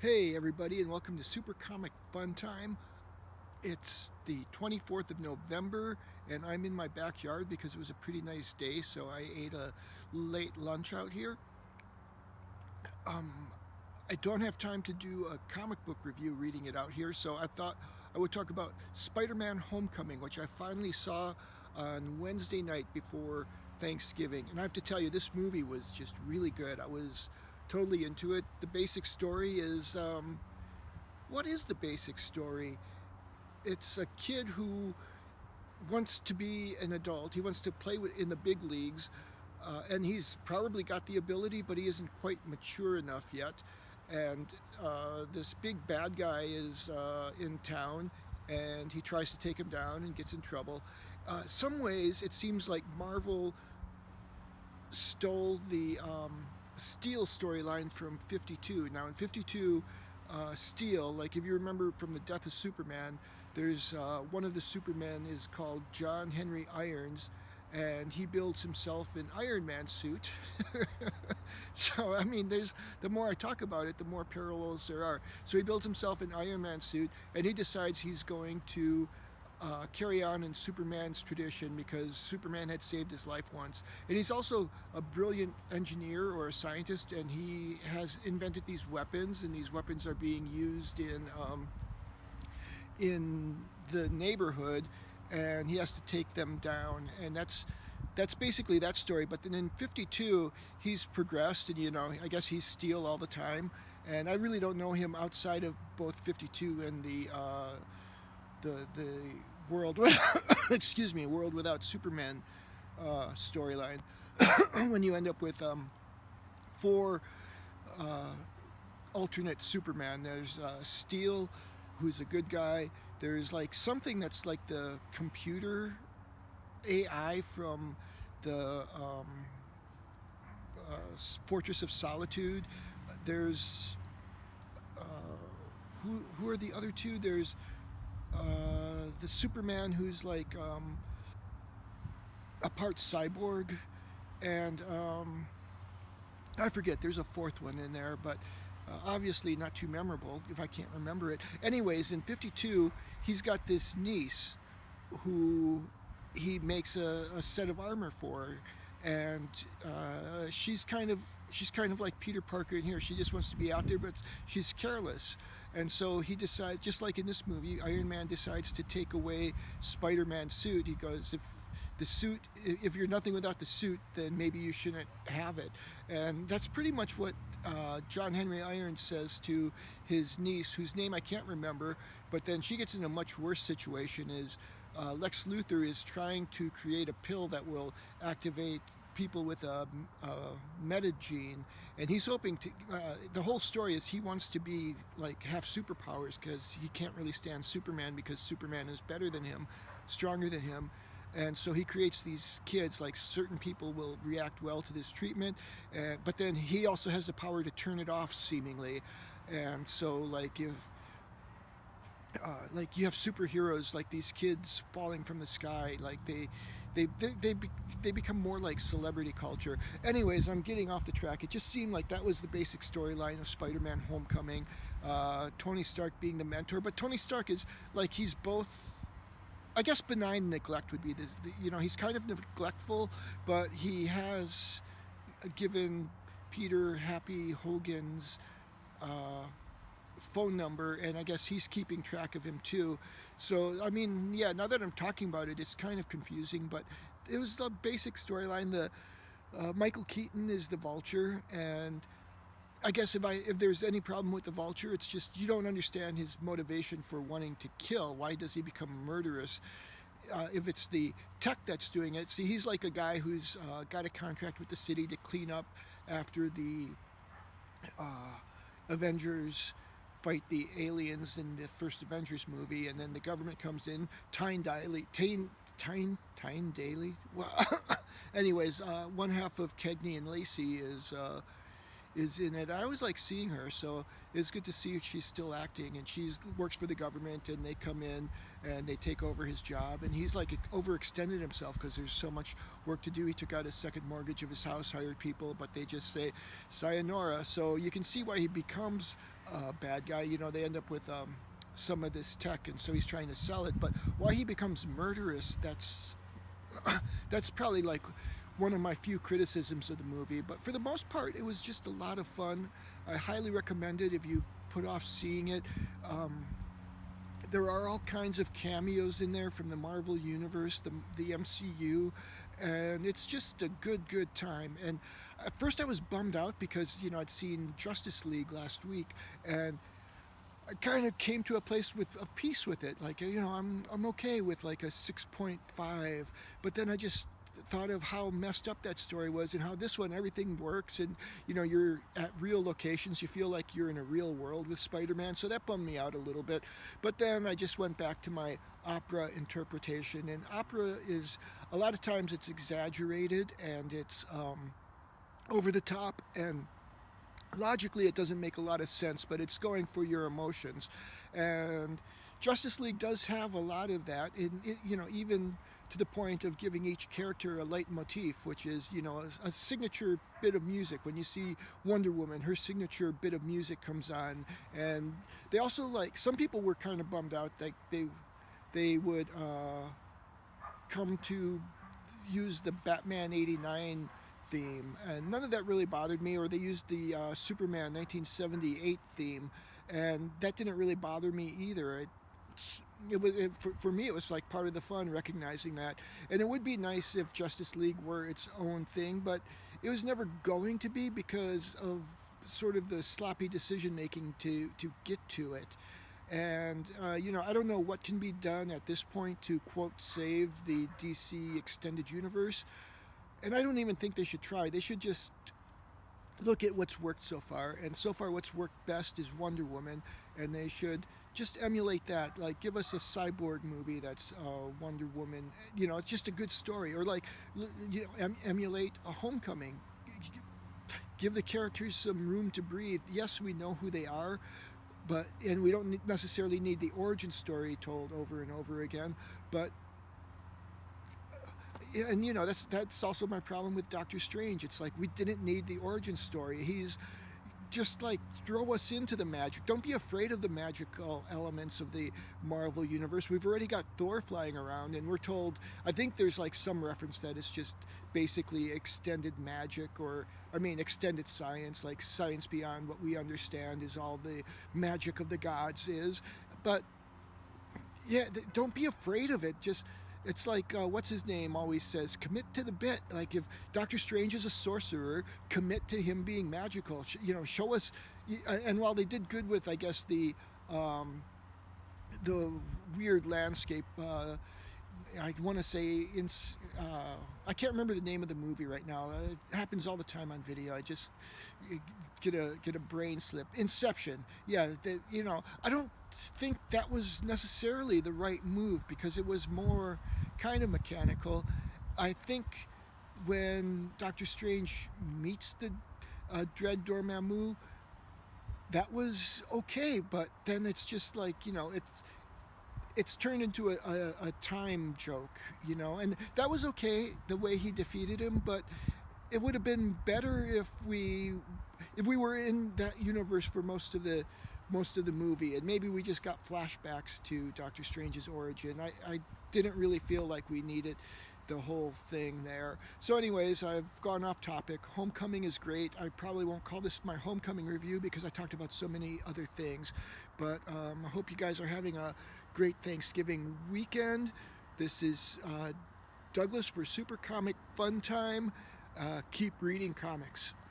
Hey everybody, and welcome to Super Comic Fun Time. It's the 24th of November, and I'm in my backyard because it was a pretty nice day, so I ate a late lunch out here. Um, I don't have time to do a comic book review reading it out here, so I thought I would talk about Spider-Man Homecoming, which I finally saw on Wednesday night before Thanksgiving. And I have to tell you, this movie was just really good. I was totally into it. The basic story is what is the basic story? It's a kid who wants to be an adult. He wants to play in the big leagues, and he's probably got the ability, but he isn't quite mature enough yet. And this big bad guy is in town, and he tries to take him down and gets in trouble. Some ways it seems like Marvel stole the Steel storyline from 52. Now in 52, Steel, like if you remember from the death of Superman, there's one of the Supermen is called John Henry Irons, and he builds himself an Iron Man suit. So I mean, there's the more I talk about it, the more parallels there are. So he builds himself an Iron Man suit, and he decides he's going to carry on in Superman's tradition because Superman had saved his life once. And he's also a brilliant engineer or a scientist, and he has invented these weapons, and these weapons are being used in the neighborhood, and he has to take them down. And that's basically that story. But then in 52, he's progressed, and I guess he's Steel all the time. And I really don't know him outside of both 52 and the world excuse me, World Without Superman storyline. When you end up with four uh, alternate Superman, there's Steel, who's a good guy. There's like something that's like the computer AI from the Fortress of Solitude. There's who are the other two? There's the Superman who's like a part cyborg, and I forget. There's a fourth one in there, but obviously not too memorable if I can't remember it. Anyways, in 52, he's got this niece who he makes a set of armor for, and she's kind of like Peter Parker in here. She just wants to be out there, but she's careless. And so he decides, just like in this movie, Iron Man decides to take away Spider-Man's suit. He goes, if you're nothing without the suit, then maybe you shouldn't have it. And that's pretty much what John Henry Irons says to his niece, whose name I can't remember. But then she gets in a much worse situation. Is Lex Luthor is trying to create a pill that will activate people with a meta gene, and he's hoping to. The whole story is he wants to be like have superpowers because he can't really stand Superman because Superman is better than him, stronger than him, and so he creates these kids. Like certain people will react well to this treatment, but then he also has the power to turn it off seemingly, and so like you have superheroes like these kids falling from the sky, like they they, they become more like celebrity culture. Anyways, I'm getting off the track. It just seemed like that was the basic storyline of Spider-Man Homecoming. Tony Stark being the mentor, but Tony Stark is like he's both. I guess benign neglect would be this. He's kind of neglectful, but he has given Peter Happy Hogan's phone number, and I guess he's keeping track of him too. So I mean, yeah, now that I'm talking about it, it's kind of confusing, but it was the basic storyline. The Michael Keaton is the Vulture, and I guess if there's any problem with the Vulture, it's just you don't understand his motivation for wanting to kill. Why does he become murderous? If it's the tech that's doing it, see, he's like a guy who's got a contract with the city to clean up after the Avengers fight the aliens in the first Avengers movie, and then the government comes in. Tyne Daly. Well, anyways, one half of Cagney and Lacey is in it. I always like seeing her, so it's good to see she's still acting, and she works for the government, and they come in and they take over his job, and he's like overextended himself because there's so much work to do. He took out a second mortgage of his house, hired people, but they just say sayonara. So you can see why he becomes a bad guy. You know, they end up with some of this tech, and so he's trying to sell it. But why he becomes murderous, that's probably like one of my few criticisms of the movie. But for the most part, it was just a lot of fun. I highly recommend it if you put off seeing it. Um, there are all kinds of cameos in there from the Marvel Universe, the MCU, and it's just a good time. And at first I was bummed out because, you know, I'd seen Justice League last week, and I kind of came to a place of peace with it. Like, you know, I'm okay with like a 6.5, but then I just thought of how messed up that story was, and how this one everything works, and you know, you're at real locations, you feel like you're in a real world with Spider-Man, so that bummed me out a little bit. But then I just went back to my opera interpretation, and opera is a lot of times it's exaggerated, and it's over the top, and logically it doesn't make a lot of sense, but it's going for your emotions. And Justice League does have a lot of that, you know, even to the point of giving each character a leitmotif, which is, you know, a signature bit of music. When you see Wonder Woman, her signature bit of music comes on. And they also, like, some people were kind of bummed out that they would come to use the Batman '89 theme, and none of that really bothered me. Or they used the Superman 1978 theme, and that didn't really bother me either. For me, it was like part of the fun, recognizing that. And it would be nice if Justice League were its own thing, but it was never going to be because of sort of the sloppy decision making to get to it. And you know, I don't know what can be done at this point to quote save the DC extended universe, and I don't even think they should try. They should just look at what's worked so far, and so far what's worked best is Wonder Woman, and they should just emulate that. Like, give us a cyborg movie that's Wonder Woman. You know, it's just a good story. Or like, you know, emulate a Homecoming. Give the characters some room to breathe. Yes, we know who they are, and we don't necessarily need the origin story told over and over again. But and you know, that's also my problem with Doctor Strange. It's like we didn't need the origin story. He's just like, throw us into the magic. Don't be afraid of the magical elements of the Marvel universe. We've already got Thor flying around, and we're told, I think there's like some reference that it's just basically extended magic, or I mean extended science, like science beyond what we understand is all the magic of the gods is. But yeah, don't be afraid of it. Just, it's like what's his name always says, commit to the bit. Like, if Doctor Strange is a sorcerer, commit to him being magical. You know, show us. And while they did good with, I guess, the weird landscape, I want to say I can't remember the name of the movie right now. It happens all the time on video. I just get a brain slip. Inception. Yeah, you know, I don't think that was necessarily the right move because it was more kind of mechanical. I think when Doctor Strange meets the Dread Dormammu, that was okay, but then it's just like, you know, it's turned into a time joke, you know, and that was okay the way he defeated him, but it would have been better if we were in that universe for most of the movie, and maybe we just got flashbacks to Doctor Strange's origin. I didn't really feel like we needed the whole thing there. So anyways, I've gone off topic. Homecoming is great. I probably won't call this my Homecoming review because I talked about so many other things, but I hope you guys are having a great Thanksgiving weekend. This is Douglas for Super Comic Fun Time. Keep reading comics.